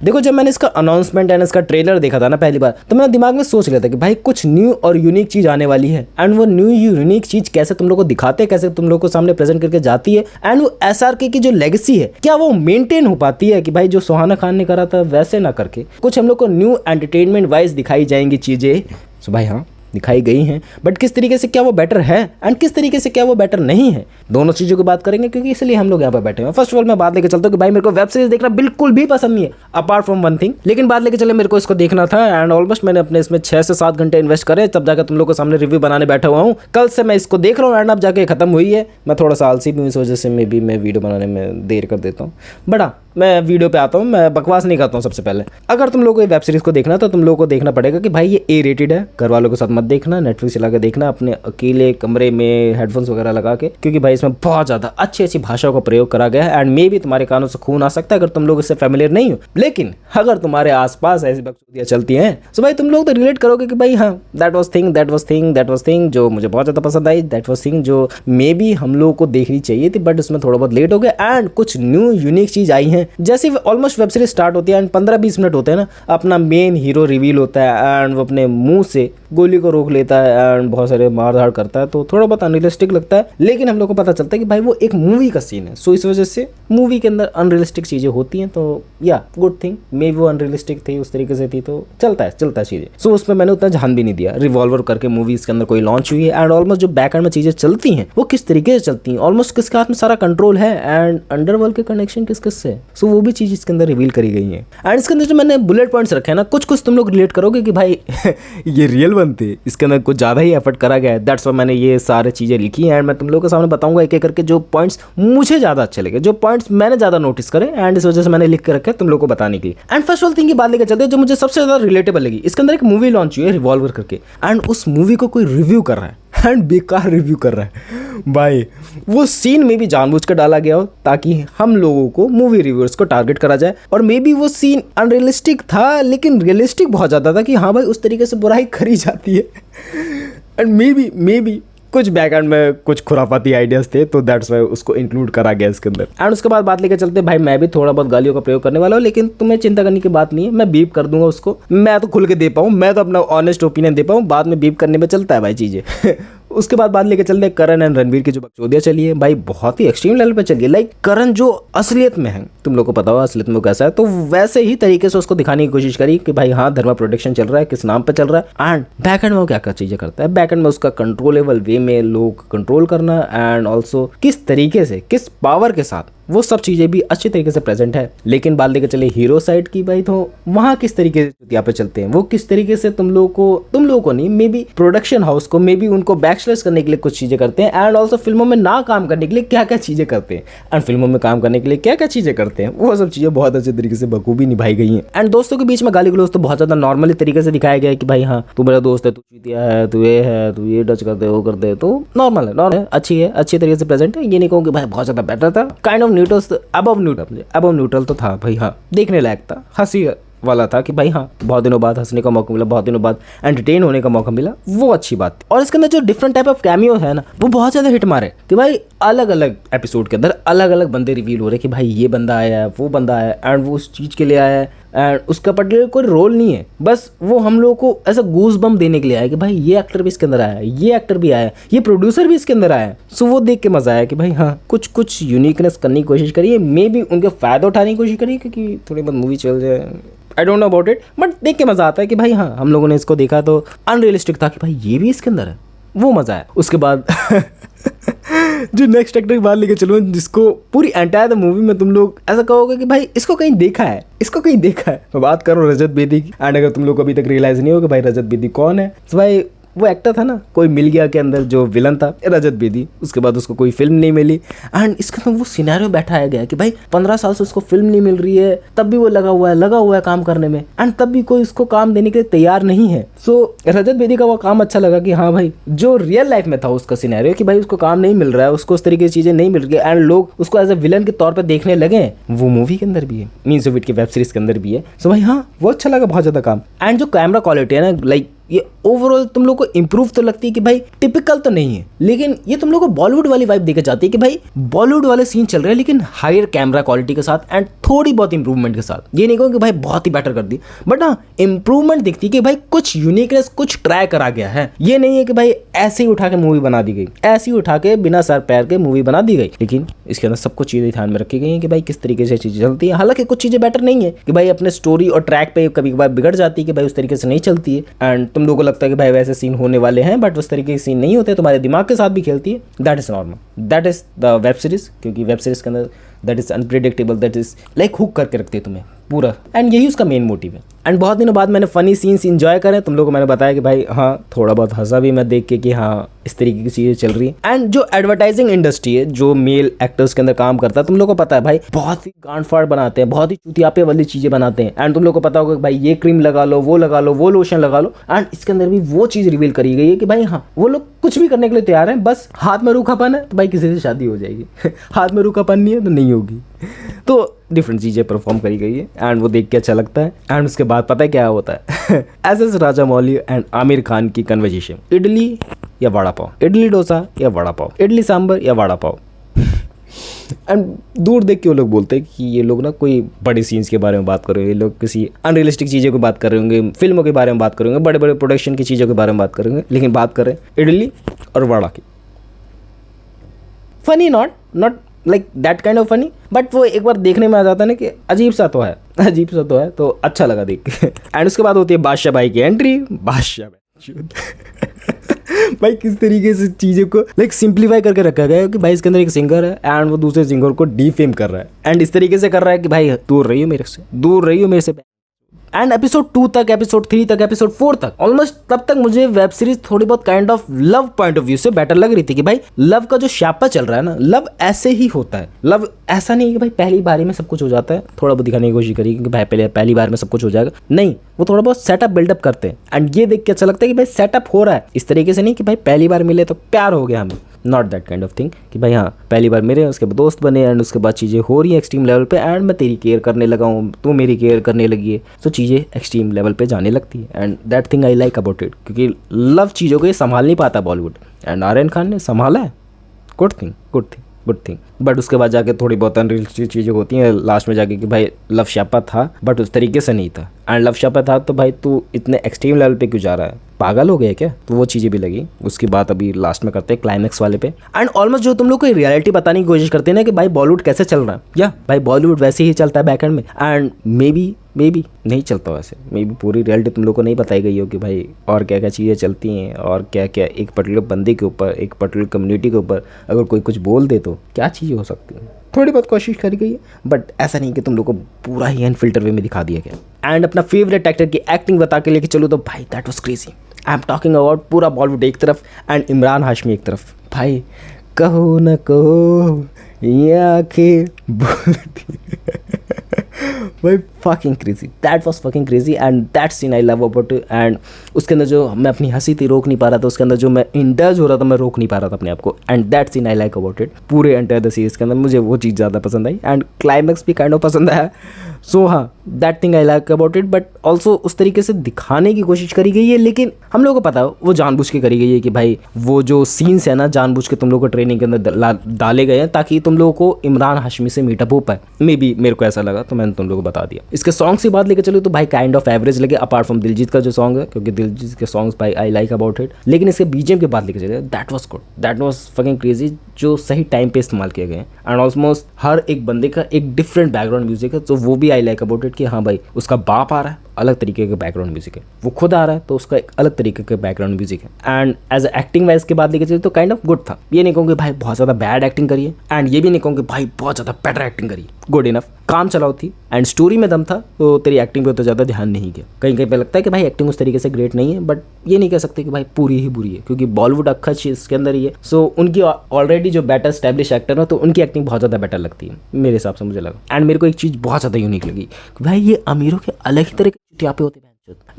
देखो जब मैंने इसका अनाउंसमेंट एंड इसका ट्रेलर देखा था ना पहली बार, तो मैंने दिमाग में सोच लिया था कि भाई कुछ न्यू और यूनिक चीज आने वाली है। एंड वो न्यू यूनिक चीज कैसे तुम लोग को दिखाते हैं, कैसे तुम लोग को सामने प्रेजेंट करके जाती है, एंड वो SRK की जो लेगेसी है क्या वो मेंटेन हो पाती है कि भाई जो सुहाना खान ने करा था वैसे ना करके कुछ हम लोग को न्यू एंटरटेनमेंट वाइज दिखाई जाएंगी चीजें। तो भाई हाँ दिखाई गई हैं, बट किस तरीके से क्या वो बेटर है एंड किस तरीके से क्या वो बेटर नहीं है, दोनों चीज़ों की बात करेंगे क्योंकि इसलिए हम लोग यहाँ पर बैठे हैं। फर्स्ट ऑफ ऑल मैं बात लेके चलता हूँ कि भाई मेरे को वेब सीरीज देखना बिल्कुल भी पसंद नहीं है अपार्ट फ्रॉम वन थिंग, लेकिन बात लेके चले मेरे को इसको देखना था एंड ऑलमोस्ट मैंने अपने इसमें 6 से 7 घंटे इन्वेस्ट करे तब जाकर तुम लोग के सामने रिव्यू बनाने बैठा हुआ हूँ। कल से मैं इसको देख रहा हूँ एंड अब जाके खत्म हुई है। मैं थोड़ा सा आलसी भी हूँ, इस वजह से मैं वीडियो बनाने में देर कर देता हूँ, बड़ा मैं वीडियो पे आता हूँ, मैं बकवास नहीं करता हूँ। सबसे पहले अगर तुम लोग को ये वेब सीरीज को देखना तो तुम लोग को देखना पड़ेगा कि भाई ये A रेटेड है, घर वालों के साथ मत देखना, नेटफ्लिक्स चला के देखना अपने अकेले कमरे में हेडफोन्स वगैरह लगा के, क्योंकि भाई इसमें बहुत ज़्यादा अच्छी अच्छी भाषाओं का प्रयोग करा गया है एंड मे भी तुम्हारे कानों से खून आ सकता है अगर तुम लोग इससे फेमिलियर नहीं हो। लेकिन अगर तुम्हारे आसपास ऐसी बकचोदियाँ चलती हैं तो भाई तुम लोग तो रिलेट करोगे कि भाई हाँ दैट वाज थिंग जो मुझे बहुत ज़्यादा पसंद आई, दैट वाज थिंग जो मे बी हम लोगों को देखनी चाहिए थी, बट उसमें थोड़ा बहुत लेट हो गया एंड कुछ न्यू यूनिक चीज़ आई हैं। जैसे ऑलमोस्ट वेब सीरीज स्टार्ट होती है एंड 15-20 मिनट होते हैं ना, अपना मेन हीरो रिवील होता है एंड वो अपने मुंह से गोली को रोक लेता है एंड बहुत सारे मार धाड़ करता है, तो थोड़ा बहुत अनरियलिस्टिक लगता है। लेकिन हम लोग को पता चलता है कि भाई वो एक मूवी का सीन है, सो इस वजह से मूवी के अंदर अनरियलिस्टिक चीज़ें होती हैं, तो या गुड थिंग मे वो अनरियलिस्टिक थी उस तरीके से थी तो चलता है चीज़ें। सो उसमें मैंने उतना ध्यान भी नहीं दिया। रिवॉल्वर करके मूवी इसके अंदर कोई लॉन्च हुई है एंड ऑलमोस्ट जो बैक एंड में चीज़ें चलती हैं वो किस तरीके से चलती हैं, ऑलमोस्ट किसके हाथ में सारा कंट्रोल है एंड अंडरवर्ल्ड के कनेक्शन किस किस से, सो वो भी चीज़ इसके अंदर रिवील करी गई है। एंड इसके अंदर जो मैंने बुलेट पॉइंट्स रखे हैं ना, कुछ तुम लोग रिलेट करोगे कि भाई ये रियल बनते, इसके अंदर कुछ ज़्यादा ही एफर्ट करा गया है, दैट्स व्हाई मैंने ये सारी चीज़ें लिखी हैं एंड मैं तुम लोगों के सामने बताऊंगा एक एक करके जो पॉइंट्स मुझे ज़्यादा अच्छे लगे, जो पॉइंट्स मैंने ज़्यादा नोटिस करे एंड इस वजह से मैंने लिख कर रखा है तुम लोगों को बताने के लिए। एंड फर्स्ट ऑल थिंग की बात लेकर चलते हैं जो मुझे सबसे ज़्यादा रिलेटेबल लगी, इसके अंदर एक मूवी लॉन्च हुई है रिवॉल्वर करके एंड उस मूवी को कोई रिव्यू कर रहा है एंड बेकार रिव्यू कर रहा है भाई। वो सीन में भी जानबूझ कर डाला गया हो ताकि हम लोगों को मूवी रिव्यूअर्स को टारगेट करा जाए, और मे बी वो सीन अनरियलिस्टिक था लेकिन रियलिस्टिक बहुत ज़्यादा था कि हाँ भाई उस तरीके से बुराई करी जाती है एंड मे बी कुछ बैकएंड में कुछ खुराफाती आइडियाज थे तो दैट्स वाई उसको इंक्लूड करा गया इसके अंदर। एंड उसके बाद बात लेकर चलते भाई मैं भी थोड़ा बहुत गालियों का प्रयोग करने वाला हूँ, लेकिन तुम्हें चिंता करने की बात नहीं है, मैं बीप कर दूंगा उसको, मैं तो खुल के दे पाऊँ, मैं तो अपना ऑनेस्ट ओपिनियन दे पाऊँ, बाद में बीप करने में चलता है भाई चीज़ें। उसके बाद बात लेके चलते हैं करण एंड रणवीर की जो बकचोदियाँ चली है भाई बहुत ही एक्सट्रीम लेवल पे चली है। लाइक करण जो असलियत में है, तुम लोग को पता होगा असलियत में कैसा है, तो वैसे ही तरीके से उसको दिखाने की कोशिश करी कि भाई हाँ धर्मा प्रोटेक्शन चल रहा है, किस नाम पे चल रहा है एंड बैक एंड में वो क्या क्या चीजें करता है, बैक एंड में उसका कंट्रोलेबल वे में लोग कंट्रोल करना एंड ऑल्सो किस तरीके से किस पावर के साथ वो सब चीजें भी अच्छी तरीके से प्रेजेंट है। लेकिन बात लेकर चले हीरो साइड की भाई, तो वहां किस तरीके से यहाँ पे चलते हैं, वो किस तरीके से तुम लोगों को नहीं मे बी प्रोडक्शन हाउस को मे बी उनको बैकस्लैश करने के लिए कुछ चीजें करते हैं एंड ऑल्सो फिल्मों में ना काम करने के लिए क्या क्या चीजें करते हैं एंड फिल्मों में काम करने के लिए क्या क्या चीजें करते हैं, वो सब चीजें बहुत अच्छे तरीके से बखूबी निभाई गई हैं। एंड दोस्तों के बीच में गाली गलौज तो बहुत ज्यादा नॉर्मली तरीके से दिखाया गया है कि भाई हाँ तू मेरा दोस्त है, तू चीतिया है, तू ये है, तू ये टच करते वो करते, तो नॉर्मल है, अच्छी तरीके से प्रेजेंट है। ये नहीं कहूँ कि भाई बहुत ज्यादा बेटर था, काइंड ऑफ न्यूट्रल अब न्यूट्रल तो था भाई, हाँ देखने लायक था, हंसी वाला था कि भाई हाँ बहुत दिनों बाद हंसने का मौका मिला, बहुत दिनों बाद एंटरटेन होने का मौका मिला, वो अच्छी बात थी। और इसके अंदर जो डिफरेंट टाइप ऑफ कैमियो है ना वो बहुत ज़्यादा हिट मारे कि भाई अलग अलग एपिसोड के अंदर अलग अलग बंदे रिवील हो रहे कि भाई ये बंदा आया है, वो बंदा आया एंड वो उस चीज़ के लिए आया है एंड उसका पर्टिकुलर कोई रोल नहीं है, बस वो हम लोगों को ऐसा गूज बम देने के लिए आया कि भाई ये एक्टर भी इसके अंदर आया है, ये एक्टर भी आया है, ये प्रोड्यूसर भी इसके अंदर आया है। सो वो देख के मजा आया कि भाई हाँ कुछ यूनिकनेस करने की कोशिश करिए, मे बी उनके फायदा उठाने की कोशिश करिए क्योंकि थोड़ी बहुत मूवी चल जाए, I don't know about it, but देख के मजा आता है कि भाई हाँ हम लोगों ने इसको देखा तो अनरियलिस्टिक था कि भाई ये भी इसके अंदर है, वो मजा आया। उसके बाद जो नेक्स्ट एक्टर की बात लेके चलो जिसको पूरी एंटायर मूवी में तुम लोग ऐसा कहोगे कि भाई इसको कहीं देखा है, मैं बात करूँ रजत बेदी की। एंड अगर तुम लोग को अभी तक रियलाइज नहीं हो कि भाई रजत बेदी कौन है, तो भाई वो एक्टर था ना कोई मिल गया के अंदर जो विलन था रजत बेदी, उसके बाद उसको कोई फिल्म नहीं मिली एंड इसके अंदर वो सिनेरियो बैठाया गया कि भाई 15 साल से उसको फिल्म नहीं मिल रही है, तब भी वो लगा हुआ है काम करने में एंड तब भी कोई उसको काम देने के लिए तैयार नहीं है। सो रजत बेदी का वो काम अच्छा लगा कि हाँ भाई जो रियल लाइफ में था उसका सिनेरियो कि भाई उसको काम नहीं मिल रहा है, उसको उस तरीके की चीजें नहीं मिल रही है एंड लोग उसको एज ए विलन के तौर पर देखने लगे, वो मूवी के अंदर भी है, मीन्स ऑफ इट की वेब सीरीज के अंदर भी है। सो भाई हाँ वो अच्छा लगा बहुत ज्यादा काम। एंड जो कैमरा क्वालिटी है ना, लाइक ये ओवरऑल तुम लोग को इंप्रूव तो लगती है कि भाई टिपिकल तो नहीं है, लेकिन ये तुम लोग को बॉलीवुड वाली वाइब देके जाती है कि भाई बॉलीवुड वाले सीन चल रहे हैं लेकिन हायर कैमरा क्वालिटी के साथ एंड थोड़ी बहुत इंप्रूवमेंट के साथ। ये नहीं कहूँ कि भाई बहुत ही बेटर कर दी, बट हाँ इंप्रूवमेंट दिखती है कि भाई कुछ यूनिकनेस कुछ ट्राई करा गया है। ये नहीं है कि भाई ऐसे ही उठा के मूवी बना दी गई, ऐसे ही उठा के बिना सर पैर के मूवी बना दी गई, लेकिन इसके अंदर सब कुछ चीजें ध्यान में रखी गई हैं कि भाई किस तरीके से चीजें चलती है। हालांकि कुछ चीजें बेटर नहीं है कि भाई अपने स्टोरी और ट्रैक पे कभी कभार बिगड़ जाती है कि भाई उस तरीके से नहीं चलती है एंड तुम लोगों को लगता है कि भाई वैसे सीन होने वाले हैं, बट उस तरीके के सीन नहीं होते, तुम्हारे दिमाग के साथ भी खेलती है। That is normal, that is the web series, क्योंकि वेब सीरीज के अंदर that is unpredictable, that is like hook करके रखती है तुम्हें पूरा, एंड यही उसका मेन मोटिव है। एंड बहुत दिनों बाद मैंने फनी सीन्स इंजॉय करे, तुम लोगों को मैंने बताया कि भाई हाँ थोड़ा बहुत हंसा भी मैं देख के कि हाँ इस तरीके की चीजें चल रही है। एंड जो एडवर्टाइजिंग इंडस्ट्री है, जो मेल एक्टर्स के अंदर काम करता है, तुम लोग को पता है भाई बहुत ही गांड फाड़ बनाते हैं, बहुत ही चुतियापे वाली चीजें बनाते हैं। एंड तुम लोग को पता होगा कि भाई ये क्रीम लगा लो, वो लगा लो, वो लोशन लगा लो, एंड इसके अंदर भी वो चीज रिवील करी गई है कि भाई हाँ वो लोग कुछ भी करने के लिए तैयार हैं, बस हाथ में रूखापन है तो भाई किसी से शादी हो जाएगी हाथ में रूखापन नहीं है तो नहीं होगी। तो डिफरेंट चीज़ें परफॉर्म करी गई है एंड वो देख के अच्छा लगता है। एंड उसके बाद पता है क्या होता है एस राजामौली एंड आमिर खान की कन्वर्जेशन, इडली या वड़ा पाव, इडली डोसा या वड़ा पाव, इडली सांभर या वड़ा पाव। एंड दूर देख के वो लोग बोलते हैं कि ये लोग ना कोई बड़े सीन्स के बारे में बात कर रहे होंगे, ये लोग किसी अनरियलिस्टिक चीज़ों की बात कर रहे होंगे, फिल्मों के बारे में बात कर रहे होंगे, बड़े बड़े प्रोडक्शन की चीज़ों के बारे में बात कर रहे होंगे, लेकिन बात कर रहे हैं इडली और वड़ा की। Funny not like that kind of funny, but वो एक बार देखने में आ जाता है ना कि अजीब सा तो है, तो अच्छा लगा देख के। एंड उसके बाद होती है बादशाह भाई की एंट्री। बादशाह भाई भाई किस तरीके से चीज़ों को लाइक सिंप्लीफाई करके रखा गया है कि भाई इसके अंदर एक सिंगर है एंड वो दूसरे सिंगर को डीफेम कर रहा है एंड इस तरीके से कर रहा है कि भाई दूर रहियो मेरे से। एंड एपिसोड 2 तक, एपिसोड 3 तक, एपिसोड 4 तक ऑलमोस्ट तब तक मुझे वेब सीरीज थोड़ी बहुत kind of love point of view से बेटर लग रही थी कि भाई लव का जो शापा चल रहा है ना, लव ऐसे ही होता है। लव ऐसा नहीं है कि भाई पहली बारी में सब कुछ हो जाता है, थोड़ा बहुत दिखाने की कोशिश करी कि भाई पहली बार में सब कुछ हो जाएगा, नहीं, वो थोड़ा बहुत सेटअप बिल्डअप करते हैं एंड ये देख के अच्छा लगता है कि भाई सेटअप हो रहा है। इस तरीके से नहीं कि भाई पहली बार मिले तो प्यार हो गया हमें, not that kind of thing कि भाई हाँ पहली बार मेरे उसके बाद दोस्त बने एंड उसके बाद चीज़ें हो रही हैं एक्सट्रीम लेवल पे एंड मैं तेरी केयर करने लगा हूँ, तू मेरी केयर करने लगी है, तो चीज़ें एक्सट्रीम लेवल पे जाने लगती है and that thing I like about it, क्योंकि लव चीज़ों को ये संभाल नहीं पाता बॉलीवुड एंड आर्यन खान ने संभाला है। Good thing. बट उसके बाद जाके थोड़ी बहुत अनरियलिस्टिक चीज़ें होती हैं लास्ट में जाके कि भाई लव शापा था बट उस तरीके से नहीं था, एंड लव शापा था तो भाई तू इतने एक्सट्रीम लेवल पे क्यों जा रहा है, पागल हो गया क्या? तो वो चीज़ें भी लगी। उसकी बात अभी लास्ट में करते हैं क्लाइमैक्स वाले पे। एंड ऑलमोस्ट जो तुम लोग को रियलिटी बताने की कोशिश करते हैं ना कि भाई बॉलीवुड कैसे चल रहा है, या भाई बॉलीवुड वैसे ही चलता है बैकएंड में, एंड मे बी नहीं चलता वैसे, मे बी पूरी रियलिटी तुम लोग को नहीं बताई गई हो कि भाई और क्या क्या चीज़ें चलती हैं और क्या क्या एक पर्टिकुलर बंदे के ऊपर, एक पर्टिकुलर कम्युनिटी के ऊपर अगर कोई कुछ बोल दे तो क्या चीज़ें हो सकती हैं। थोड़ी बहुत कोशिश करी गई है बट ऐसा नहीं कि तुम लोग को पूरा ही अनफिल्टर वे में दिखा दिया गया। एंड अपना फेवरेट एक्टर की एक्टिंग बता के लेके चलो तो भाई that was crazy. I am talking about पूरा बॉलीवुड एक तरफ एंड इमरान हाशमी एक तरफ। भाई कहो न कहो ये आंखें बोलती भाई fucking crazy, that was fucking crazy and that scene I love about it। and उसके अंदर जो मैं अपनी हंसी थी रोक नहीं पा रहा था, उसके अंदर जो मैं इंडल्ज हो रहा था मैं रोक नहीं पा रहा था अपने आप को, and that scene I like about it। पूरे एंटायर द सीरीज के अंदर मुझे वो चीज़ ज़्यादा पसंद आई एंड क्लाइमैक्स भी काइंड ऑफ पसंद आया। सो हाँ that thing I like about it, but also उस तरीके से दिखाने की कोशिश करी गई है, लेकिन हम लोगों को पता है वो जानबूझ के करी गई है कि भाई वो जो सीन्स है ना जानबूझ के तुम लोगों को ट्रेनिंग के अंदर डाले गए हैं ताकि तुम लोगों को इमरान हाशमी से मीटअप हो पाए। मे बी मेरे को ऐसा लगा तो मैंने तुम लोगों को बता दिया। इसके सॉन्ग से बात लेके चलो तो भाई काइंड ऑफ एवरेज लगे अपार्ट फ्रॉम दिलजीत का जो सॉन्ग है, क्योंकि दिलजीत के सॉन्ग्स भाई आई लाइक अबाउट इट, लेकिन इसके बीजीएम के बात लेके चले that was good, that was fucking crazy, जो सही टाइम पे इस्तेमाल किए गए एंड ऑलमोस्ट हर एक बंदे का एक डिफरेंट बैकग्राउंड म्यूजिक है, तो वो भी आई लाइक अबाउट इट कि हाँ भाई उसका बाप आ रहा है अलग तरीके का बैकग्राउंड म्यूजिक है, वो खुद आ रहा है तो उसका एक अलग तरीके का बैकग्राउंड म्यूजिक है। एंड एज एक्टिंग वाइज के बाद लेके चले तो काइंड ऑफ गुड था। ये नहीं कहूँगी भाई बहुत ज़्यादा बैड एक्टिंग करिए एंड ये भी नहीं कहूँगी भाई बहुत ज़्यादा बेटर एक्टिंग करिए, गुड इनफ, काम चलाओ थी एंड स्टोरी में दम था, तो तेरी एक्टिंग पे तो ज़्यादा ध्यान नहीं किया। कहीं कहीं पे लगता है कि भाई एक्टिंग उस तरीके से ग्रेट नहीं है, बट ये नहीं कह सकते कि भाई पूरी ही बुरी है, क्योंकि बॉलीवुड अक्खा चीज़ के अंदर ही है। सो उनकी ऑलरेडी जो बेटर स्टैब्लिश एक्टर है तो उनकी एक्टिंग बहुत ज़्यादा बेटर लगती है मेरे हिसाब से, मुझे लगा। एंड मेरे को एक चीज़ बहुत ज़्यादा यूनिक लगी कि भाई ये अमीरों के अलग ही तरह के चुटियापे होते हैं,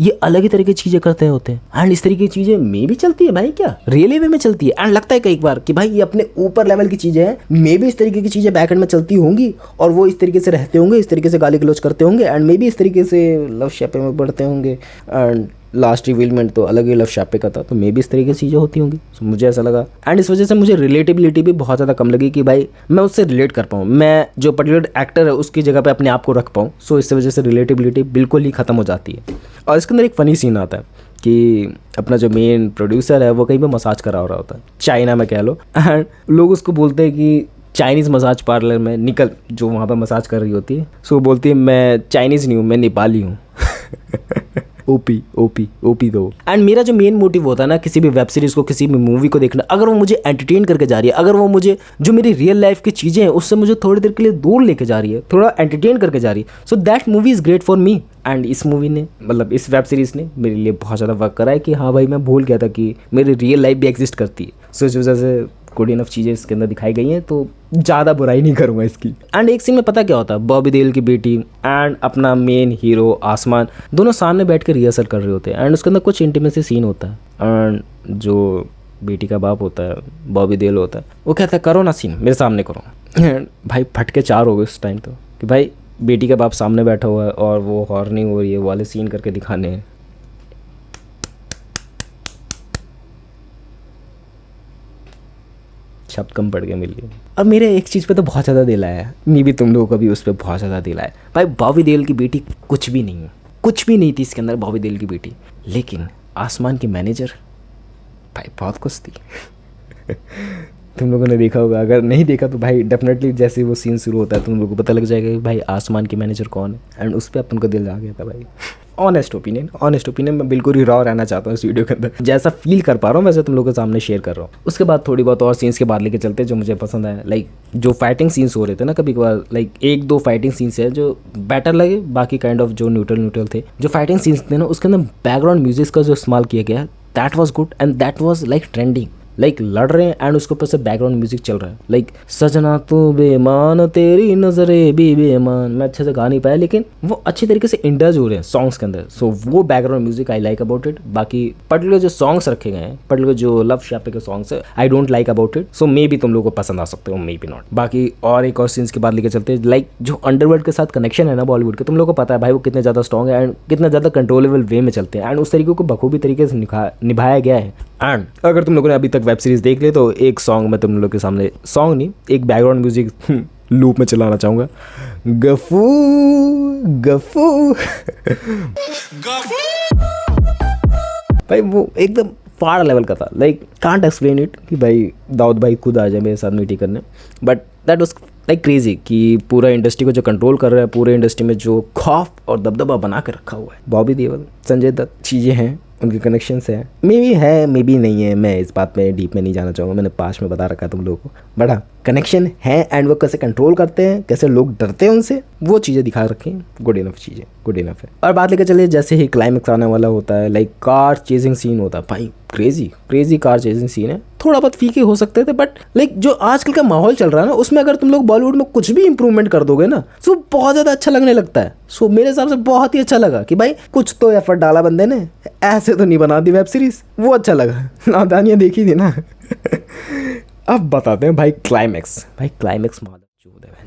ये अलग ही तरह की चीजें करते होते हैं एंड इस तरीके की चीजें मे भी चलती है भाई, क्या रियली वे में चलती है। एंड लगता है कई बार कि भाई ये अपने ऊपर लेवल की चीजें हैं, मे भी इस तरीके की चीजें बैकएंड में चलती होंगी और वो इस तरीके से रहते होंगे, इस तरीके से गाली गलौज करते होंगे एंड मे भी इस तरीके से लव शैपे में बढ़ते होंगे एंड लास्ट रिवीलमेंट तो अलग ही लव शापे का था, तो मे भी इस तरीके की चीज़ें होती होंगी, so मुझे ऐसा लगा। एंड इस वजह से मुझे रिलेटेबिलिटी भी बहुत ज़्यादा कम लगी कि भाई मैं उससे रिलेट कर पाऊँ, मैं जो पर्टिकुलर एक्टर है उसकी जगह पे अपने आप को रख पाऊँ। सो इस वजह से रिलेटेबिलिटी बिल्कुल ही ख़त्म हो जाती है। और इसके अंदर एक फ़नी सीन आता है कि अपना जो मेन प्रोड्यूसर है वो कहीं पे मसाज करा हो रहा होता है, चाइना में कह लो, एंड लोग उसको बोलते हैं कि चाइनीज़ मसाज पार्लर में निकल, जो वहाँ पर मसाज कर रही होती है। सो बोलती है मैं चाइनीज़ नहीं हूँ, मैं नेपाली हूँ। ओपी ओपी ओपी दो। एंड मेरा जो मेन मोटिव होता है ना किसी भी वेब सीरीज़ को, किसी भी मूवी को देखना, अगर वो मुझे एंटरटेन करके जा रही है, अगर वो मुझे जो मेरी रियल लाइफ की चीज़ें हैं उससे मुझे थोड़ी देर के लिए दूर लेके जा रही है, थोड़ा एंटरटेन करके जा रही है, so that movie is great for me. And इस मूवी ने, मतलब इस वेब सीरीज़ ने मेरे लिए बहुत ज़्यादा वर्क करा है कि हाँ भाई मैं भूल गया था कि मेरी रियल लाइफ भी एग्जिस्ट करती है। सो इस वजह से गुड इनफ चीज़ें इसके अंदर दिखाई गई हैं, तो ज़्यादा बुराई नहीं करूँगा इसकी। एंड एक सीन में पता क्या होता है, बॉबी देओल की बेटी एंड अपना मेन हीरो आसमान दोनों सामने बैठ कर रिहर्सल कर रहे होते हैं, एंड उसके अंदर कुछ इंटीमेसी सीन होता है। एंड जो बेटी का बाप होता है, बॉबी देओल होता है, वो कहता है करो ना सीन, मेरे सामने करो। एंड भाई फटके चार हो गए उस टाइम तो, कि भाई बेटी का बाप सामने बैठा हुआ है और वो हॉर्निंग हो रही है, वो वाले सीन करके दिखाने हैं। शब्द कम पड़ गया मेरे लिए। अब मेरे एक चीज़ पे तो बहुत ज़्यादा दिल आया है, मे भी तुम लोगों का भी उस पर बहुत ज़्यादा दिल आया। भाई बॉबी देओल की बेटी कुछ भी नहीं है, कुछ भी नहीं थी इसके अंदर बॉबी देओल की बेटी, लेकिन आसमान की मैनेजर भाई बहुत कुछ थी। तुम लोगों ने देखा होगा, अगर नहीं देखा तो भाई डेफिनेटली जैसे वो सीन शुरू होता है तुम लोगों को पता लग जाएगा कि भाई आसमान की मैनेजर कौन है। एंड उस पर अपन को दिल आ गया था भाई। ऑनेस्ट ओपिनियन मैं बिल्कुल ही रॉ रहना चाहता हूँ इस वीडियो के अंदर, जैसा फील कर पा रहा हूँ वैसे तुम लोगों के सामने शेयर कर रहा हूँ। उसके बाद थोड़ी बहुत और सीन्स के बाद लेके चलते हैं जो मुझे पसंद आया। लाइक जो फाइटिंग सीन्स हो रहे थे ना कभी कभार, लाइक एक दो फाइटिंग सीन्स है जो बेटर लगे, बाकी काइंड ऑफ जो न्यूट्रल थे। जो फाइटिंग सीन्स थे ना उसके अंदर बैकग्राउंड म्यूजिक का जो इस्तेमाल किया गया, that was good and that was like trending. Like लड़ रहे हैं एंड उसके ऊपर से बैकग्राउंड म्यूजिक चल रहा है, लाइक सजना तू बेमान तेरी नजरे भी बेमान। मैं अच्छे से गा नहीं पाया लेकिन वो अच्छी तरीके से इंडल्ज हो रहे हैं सॉन्ग्स के अंदर। सो वो background music I like about it. बाकी पर्टिकुलर जो सॉन्ग्स रखे गए हैं, पर्टिकुलर जो लव शापे के सॉन्ग्स है, I don't like about it. So मे भी तुम लोगों को पसंद आ सकते हो, मे बी नॉट। बाकी और एक और सीन्स के बाद लेके चलते हैं, लाइक जो अंडरवर्ल्ड के साथ कनेक्शन है ना बॉलीवुड के, तुम लोगों को पता है भाई वो कितने ज़्यादा स्ट्रॉन्ग है एंड कितना ज़्यादा कंट्रोलेबल वे में चलते हैं, एंड उस तरीके को बखूबी तरीके से निभाया गया है। एंड अगर तुम लोगों ने अभी तक वेब सीरीज देख ली तो एक सॉन्ग मैं तुम लोगों के सामने, सॉन्ग नहीं एक बैकग्राउंड म्यूजिक लूप में चलाना चाहूँगा। गफू गफू भाई वो एकदम फाड़ लेवल का था, लाइक कांट एक्सप्लेन इट कि भाई दाऊद भाई खुद आ जाए मेरे साथ मीटिंग करने, but that was like crazy कि पूरा इंडस्ट्री को जो कंट्रोल कर रहा है, पूरे इंडस्ट्री में जो खौफ और दबदबा बना के रखा हुआ है, बॉबी देओल, संजय दत्त, चीज़ें हैं, उनके कनेक्शंस हैं, मे बी है मे बी नहीं है, मैं इस बात में डीप में नहीं जाना चाहूँगा, मैंने पास में बता रखा है तुम लोगों को, बट हाँ कनेक्शन है एंड वो कैसे कंट्रोल करते हैं, कैसे लोग डरते हैं उनसे, वो चीज़ें दिखा रखी हैं। गुड इनफ चीज़ें, गुड इनफ है। और बात लेकर चलिए, जैसे ही क्लाइमेक्स आने वाला होता है, लाइक कार चेजिंग सीन होता है, भाई क्रेजी कार चेजिंग सीन है। थोड़ा बहुत फीके हो सकते थे बट लाइक जो आजकल का माहौल चल रहा है ना उसमें अगर तुम लोग बॉलीवुड में कुछ भी इंप्रूवमेंट कर दोगे ना तो बहुत ज़्यादा अच्छा लगने लगता है। सो मेरे हिसाब से बहुत ही अच्छा लगा कि भाई कुछ तो एफर्ट डाला बंदे ने, ऐसे तो नहीं बना दी वेब सीरीज, वो अच्छा लगा। नादानियाँ देखी थी ना। अब बताते हैं भाई क्लाइमेक्स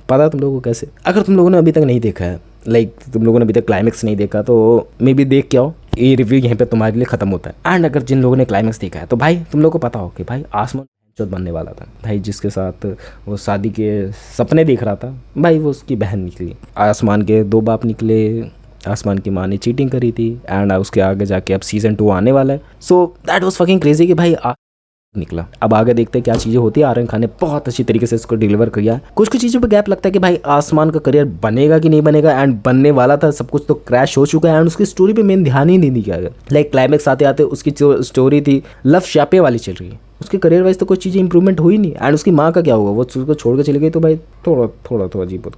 पता है तुम लोगों को कैसे, अगर तुम लोगों ने अभी तक नहीं देखा है, लाइक तुम लोगों ने अभी तक क्लाइमेक्स नहीं देखा तो मे बी देख के आओ, ये रिव्यू यहीं पे तुम्हारे लिए खत्म होता है। एंड अगर जिन लोगों ने क्लाइमेक्स देखा है तो भाई तुम लोगों को पता हो कि भाई आसमान जो बनने वाला था, भाई जिसके साथ वो शादी के सपने देख रहा था, भाई वो उसकी बहन निकली। आसमान के दो बाप निकले, आसमान की माँ ने चीटिंग करी थी एंड उसके आगे जाके अब सीजन 2 आने वाला है। So that was fucking crazy कि भाई निकला। अब आगे देखते हैं क्या चीज़ें होती है। आर्यन खान ने बहुत अच्छी तरीके से इसको डिलीवर किया। कुछ कुछ चीज़ों पे गैप लगता है कि भाई आसमान का करियर बनेगा कि नहीं बनेगा, एंड बनने वाला था, सब कुछ तो क्रैश हो चुका है एंड उसकी स्टोरी पे मेन ध्यान ही नहीं दिया गया। लाइक क्लाइमेक्स आते आते उसकी जो स्टोरी थी लव शापे वाली चल रही है, उसके करियर वाइज तो कोई चीज़ें इंप्रूवमेंट हुई नहीं। एंड उसकी माँ का क्या हुआ, वो उसको छोड़ के चली गई, तो भाई थोड़ा तो अजीब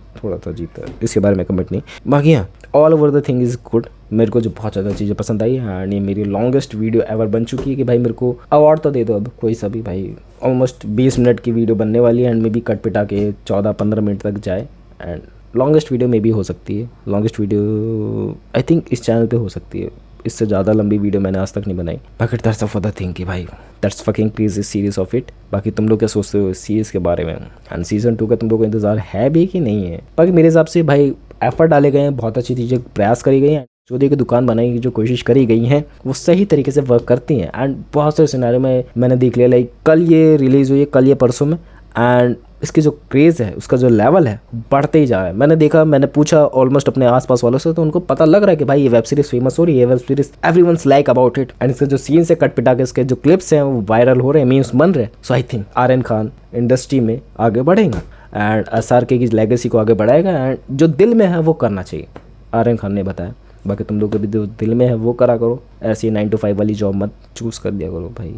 था, इसके बारे में कमेंट नहीं। बाकी हाँ all over the thing is good. मेरे को जो बहुत ज़्यादा चीज़ें पसंद आई एंड ये मेरी लॉन्गेस्ट वीडियो एवर बन चुकी है कि भाई मेरे को अवार्ड तो दे दो अब कोई सा भी। भाई ऑलमोस्ट 20 मिनट की वीडियो बनने वाली है एंड मे बी कट पिटा के 14-15 मिनट तक जाए, and longest video may be हो सकती है। लॉन्गेस्ट वीडियो आई थिंक इस चैनल पे हो सकती है, इससे ज़्यादा लंबी वीडियो मैंने आज तक नहीं बनाई। बाकी दैट्स ऑफ द थिंग कि भाई that's fucking crazy series of it. बाकी तुम लोग क्या सोचते हो इस सीरीज़ के बारे में, एंड सीजन 2 का तुम लोग को इंतजार है भी कि नहीं है। बाकी मेरे हिसाब से भाई एफर्ट डाले गए हैं, बहुत अच्छी चीज़ें प्रयास करी गई हैं। चौधरी की दुकान बनाने की जो कोशिश करी गई हैं वो सही तरीके से वर्क करती हैं। एंड बहुत सारे सिनेरियो में मैंने देख लिया, लाइक कल ये रिलीज़ हुई है, कल ये परसों में, एंड इसकी जो क्रेज़ है, उसका जो लेवल है बढ़ते ही जा रहा है। मैंने देखा, मैंने पूछा ऑलमोस्ट अपने आसपास वालों से, तो उनको पता लग रहा है कि भाई ये वेब सीरीज़ फेमस हो रही है, web series everyone's like about it. And इसके जो सीन्स है कट पिटा के, इसके जो क्लिप्स हैं वो वायरल हो रहे हैं, मीम्स बन रहे हैं। So I think Aryan Khan industry में आगे बढ़ेगा एंड SRK की लेगेसी को आगे बढ़ाएगा। एंड जो दिल में है वो करना चाहिए, आर्यन खान ने बताया। बाकी तुम लोग को भी जो दिल में है वो करा करो, ऐसी 9 to 5 वाली जॉब मत चूज़ कर दिया करो भाई।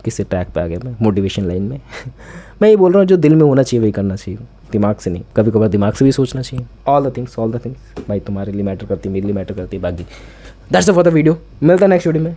किसी ट्रैक पे आ गया मैं मोटिवेशन लाइन में मैं ये बोल रहा हूँ, जो दिल में होना चाहिए वही करना चाहिए, दिमाग से नहीं। कभी कभार दिमाग से भी सोचना चाहिए। ऑल द थिंग्स भाई तुम्हारे लिए मैटर करती, मेरे लिए मैटर करती। बाकी that's it for the video. मिलता है नेक्स्ट वीडियो में।